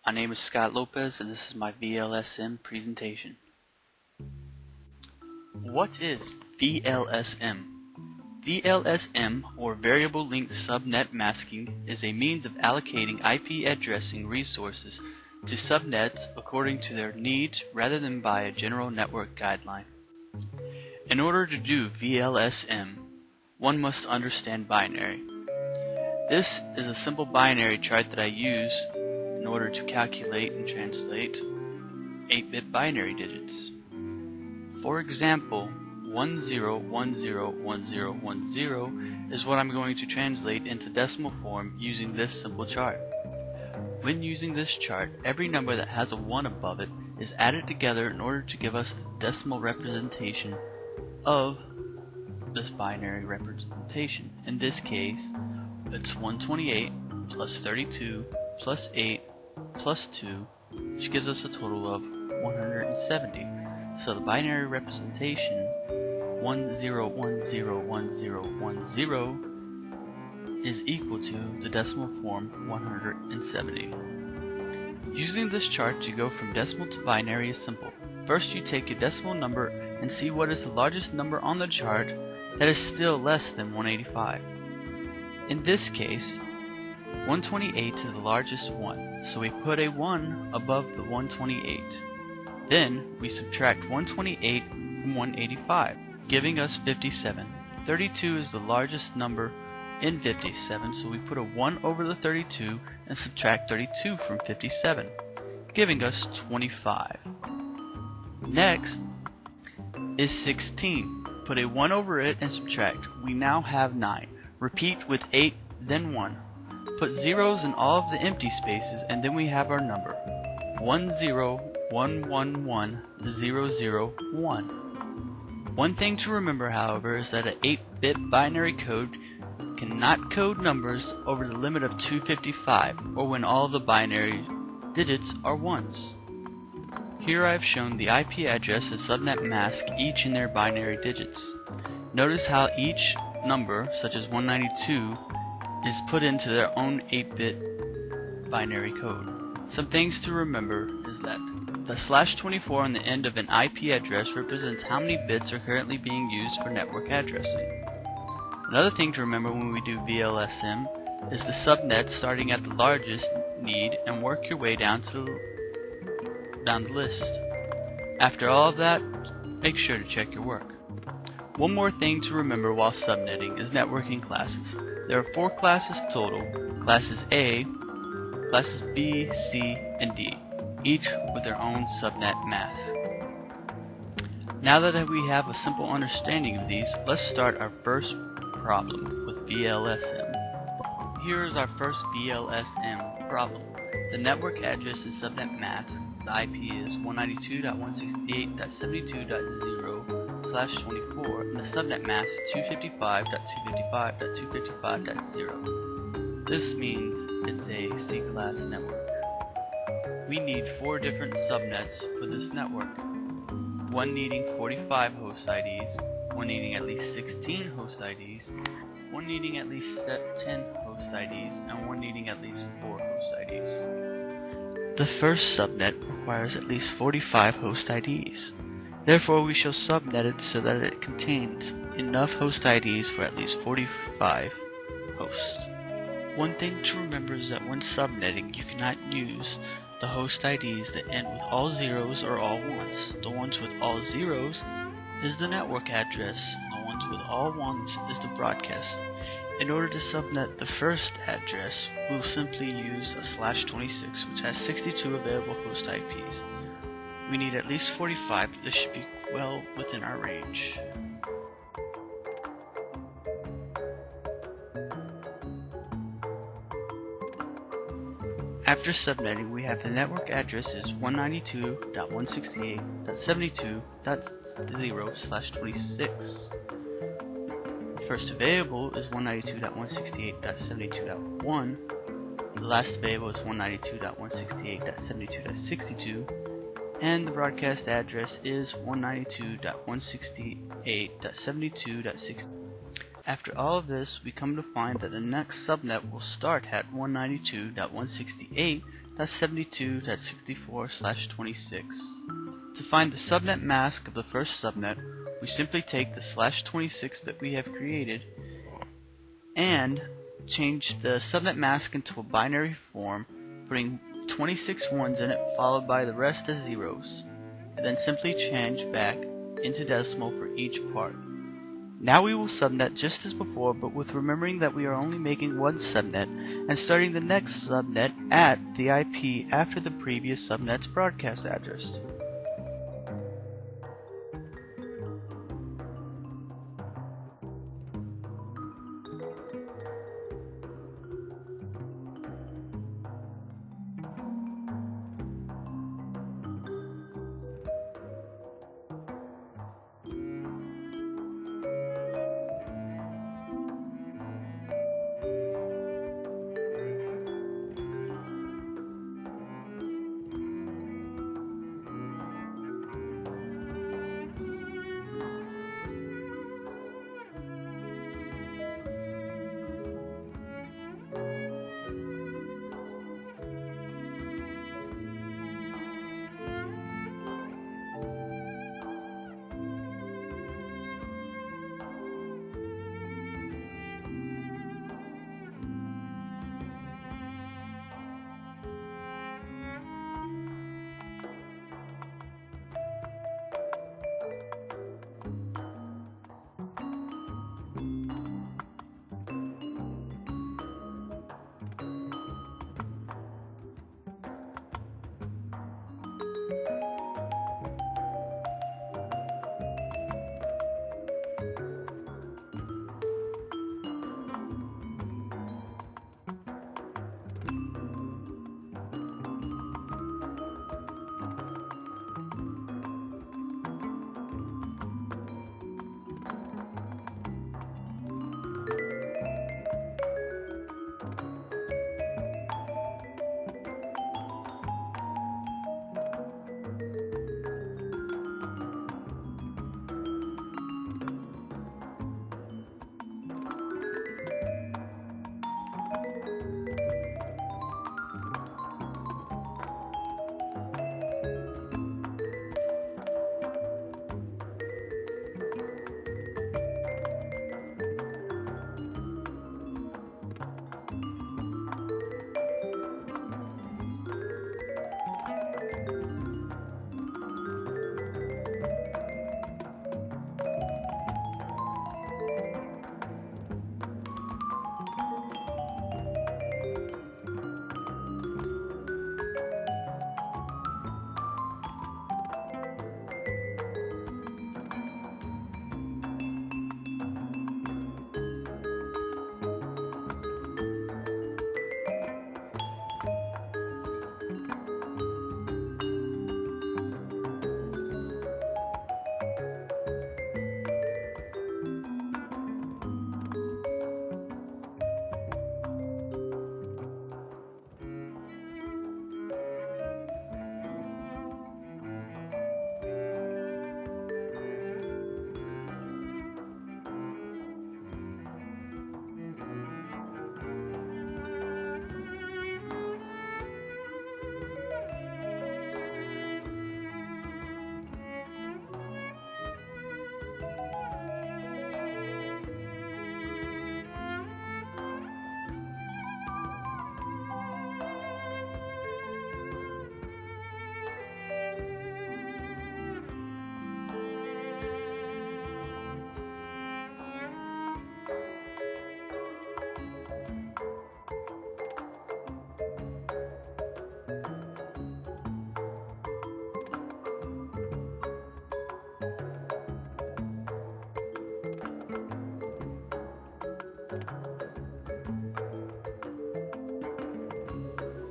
My name is Scott Lopez and this is my VLSM presentation. What is VLSM? VLSM, or Variable Length Subnet Masking, is a means of allocating IP addressing resources to subnets according to their needs rather than by a general network guideline. In order to do VLSM, one must understand binary. This is a simple binary chart that I use in order to calculate and translate 8-bit binary digits. For example, 10101010 is what I'm going to translate into decimal form using this simple chart. When using this chart, every number that has a 1 above it is added together in order to give us the decimal representation of this binary representation. In this case, it's 128 plus 32 plus 8 plus 2, which gives us a total of 170. So the binary representation 10101010 is equal to the decimal form 170. Using this chart to go from decimal to binary is simple. First you take a decimal number and see what is the largest number on the chart that is still less than 185. In this case, 128 is the largest one, so we put a 1 above the 128. Then we subtract 128 from 185, giving us 57. 32 is the largest number in 57, so we put a 1 over the 32 and subtract 32 from 57, giving us 25. Next is 16. Put a 1 over it and subtract. We now have 9. Repeat with 8, then 1. Put zeros in all of the empty spaces, and then we have our number 10111001. One thing to remember, however, is that an 8-bit binary code cannot code numbers over the limit of 255, or when all of the binary digits are ones. Here I have shown the IP address and subnet mask each in their binary digits. Notice how each number, such as 192, is put into their own 8-bit binary code. Some things to remember is that the /24 on the end of an IP address represents how many bits are currently being used for network addressing. Another thing to remember when we do VLSM is the subnet starting at the largest need and work your way down the list. After all of that, make sure to check your work. One more thing to remember while subnetting is networking classes. There are 4 classes total, classes A, classes B, C, and D, each with their own subnet mask. Now that we have a simple understanding of these, let's start our first problem with VLSM. Here is our first VLSM problem. The network address is subnet mask. The IP is 192.168.72.0/24, and the subnet mask is 255.255.255.0. This means it's a C-class network. We need 4 different subnets for this network. One needing 45 host IDs, one needing at least 16 host IDs, one needing at least 10 host IDs, and one needing at least 4 host IDs. The first subnet requires at least 45 host IDs. Therefore, we shall subnet it so that it contains enough host IDs for at least 45 hosts. One thing to remember is that when subnetting, you cannot use the host IDs that end with all zeros or all ones. The ones with all zeros is the network address, and the ones with all ones is the broadcast. In order to subnet the first address, we will simply use a /26, which has 62 available host IPs. We need at least 45, but this should be well within our range. After subnetting, we have the network address is 192.168.72.0/26. First available is 192.168.72.1. The last available is 192.168.72.62, and the broadcast address is 192.168.72.60. After all of this, we come to find that the next subnet will start at 192.168 192.72.64/26. To find the subnet mask of the first subnet, we simply take the /26 that we have created and change the subnet mask into a binary form, putting 26 ones in it followed by the rest as zeros, and then simply change back into decimal for each part. Now we will subnet just as before, but with remembering that we are only making one subnet and starting the next subnet at the IP after the previous subnet's broadcast address.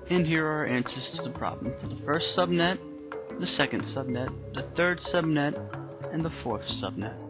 And here are our answers to the problem for the first subnet, the second subnet, the third subnet, and the fourth subnet.